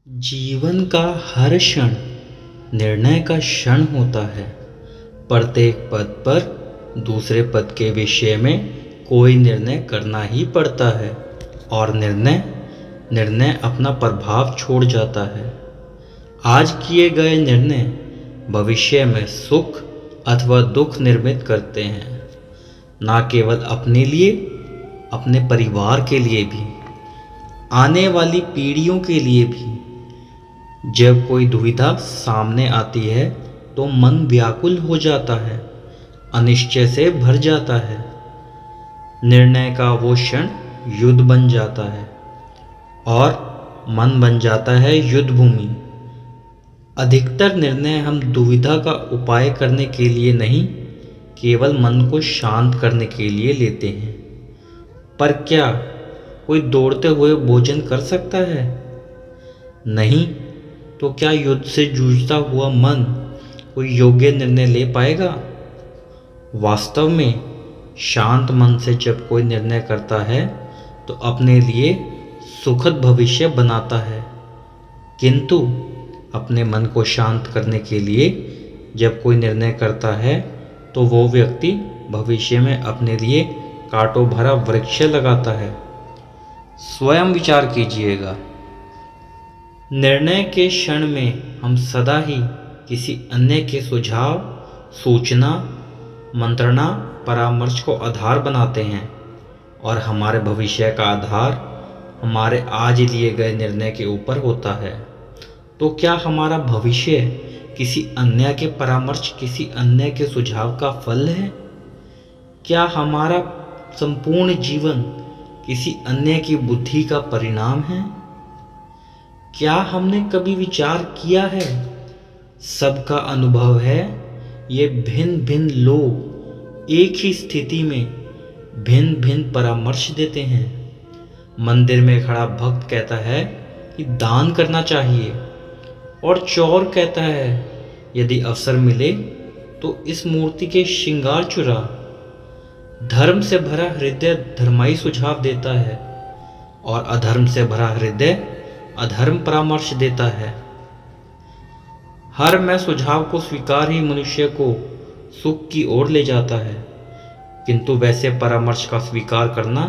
जीवन का हर क्षण निर्णय का क्षण होता है। प्रत्येक पद पर दूसरे पद के विषय में कोई निर्णय करना ही पड़ता है और निर्णय अपना प्रभाव छोड़ जाता है। आज किए गए निर्णय भविष्य में सुख अथवा दुख निर्मित करते हैं, ना केवल अपने लिए, अपने परिवार के लिए भी, आने वाली पीढ़ियों के लिए भी। जब कोई दुविधा सामने आती है तो मन व्याकुल हो जाता है, अनिश्चय से भर जाता है। निर्णय का वो क्षण युद्ध बन जाता है और मन बन जाता है युद्ध भूमि। अधिकतर निर्णय हम दुविधा का उपाय करने के लिए नहीं, केवल मन को शांत करने के लिए लेते हैं। पर क्या कोई दौड़ते हुए भोजन कर सकता है? नहीं। तो क्या युद्ध से जूझता हुआ मन कोई योग्य निर्णय ले पाएगा? वास्तव में शांत मन से जब कोई निर्णय करता है तो अपने लिए सुखद भविष्य बनाता है, किंतु अपने मन को शांत करने के लिए जब कोई निर्णय करता है तो वो व्यक्ति भविष्य में अपने लिए कांटों भरा वृक्ष लगाता है। स्वयं विचार कीजिएगा। निर्णय के क्षण में हम सदा ही किसी अन्य के सुझाव, सूचना, मंत्रणा, परामर्श को आधार बनाते हैं और हमारे भविष्य का आधार हमारे आज लिए गए निर्णय के ऊपर होता है। तो क्या हमारा भविष्य किसी अन्य के परामर्श, किसी अन्य के सुझाव का फल है? क्या हमारा संपूर्ण जीवन किसी अन्य की बुद्धि का परिणाम है? क्या हमने कभी विचार किया है, सबका अनुभव है, ये भिन्न भिन्न लोग एक ही स्थिति में भिन्न भिन्न परामर्श देते हैं। मंदिर में खड़ा भक्त कहता है कि दान करना चाहिए और चोर कहता है यदि अवसर मिले तो इस मूर्ति के श्रृंगार चुरा। धर्म से भरा हृदय धर्माई सुझाव देता है और अधर्म से भरा हृदय अधर्म परामर्श देता है। हर मैं सुझाव को स्वीकार ही मनुष्य को सुख की ओर ले जाता है, किंतु वैसे परामर्श का स्वीकार करना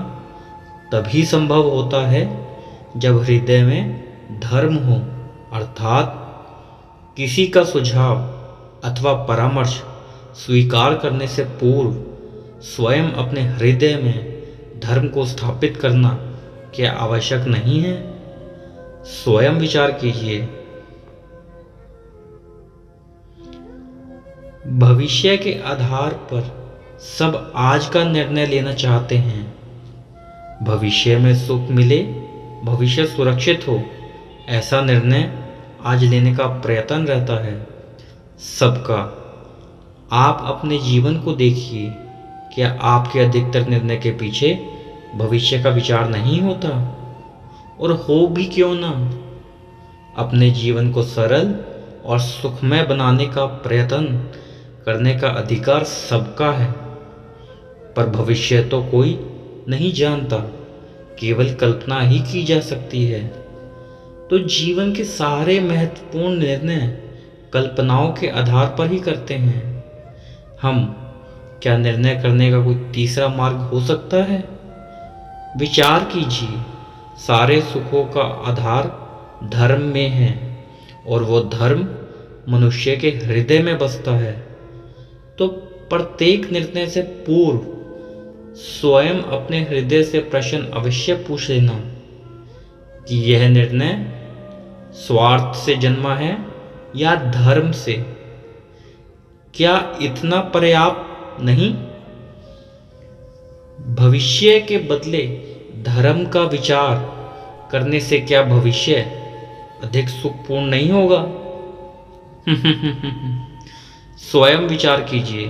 तभी संभव होता है जब हृदय में धर्म हो, अर्थात किसी का सुझाव अथवा परामर्श स्वीकार करने से पूर्व स्वयं अपने हृदय में धर्म को स्थापित करना क्या आवश्यक नहीं है? स्वयं विचार कीजिए। भविष्य के आधार पर सब आज का निर्णय लेना चाहते हैं। भविष्य में सुख मिले, भविष्य सुरक्षित हो, ऐसा निर्णय आज लेने का प्रयत्न रहता है सबका। आप अपने जीवन को देखिए, क्या आपके अधिकतर निर्णय के पीछे भविष्य का विचार नहीं होता? और हो भी क्यों ना। अपने जीवन को सरल और सुखमय बनाने का प्रयत्न करने का अधिकार सबका है, पर भविष्य तो कोई नहीं जानता, केवल कल्पना ही की जा सकती है। तो जीवन के सारे महत्वपूर्ण निर्णय कल्पनाओं के आधार पर ही करते हैं हम। क्या निर्णय करने का कोई तीसरा मार्ग हो सकता है? विचार कीजिए। सारे सुखों का आधार धर्म में है और वो धर्म मनुष्य के हृदय में बसता है। तो प्रत्येक निर्णय से पूर्व स्वयं अपने हृदय से प्रश्न अवश्य पूछ लेना कि यह निर्णय स्वार्थ से जन्मा है या धर्म से? क्या इतना पर्याप्त नहीं? भविष्य के बदले धर्म का विचार करने से क्या भविष्य अधिक सुखपूर्ण नहीं होगा? स्वयं विचार कीजिए।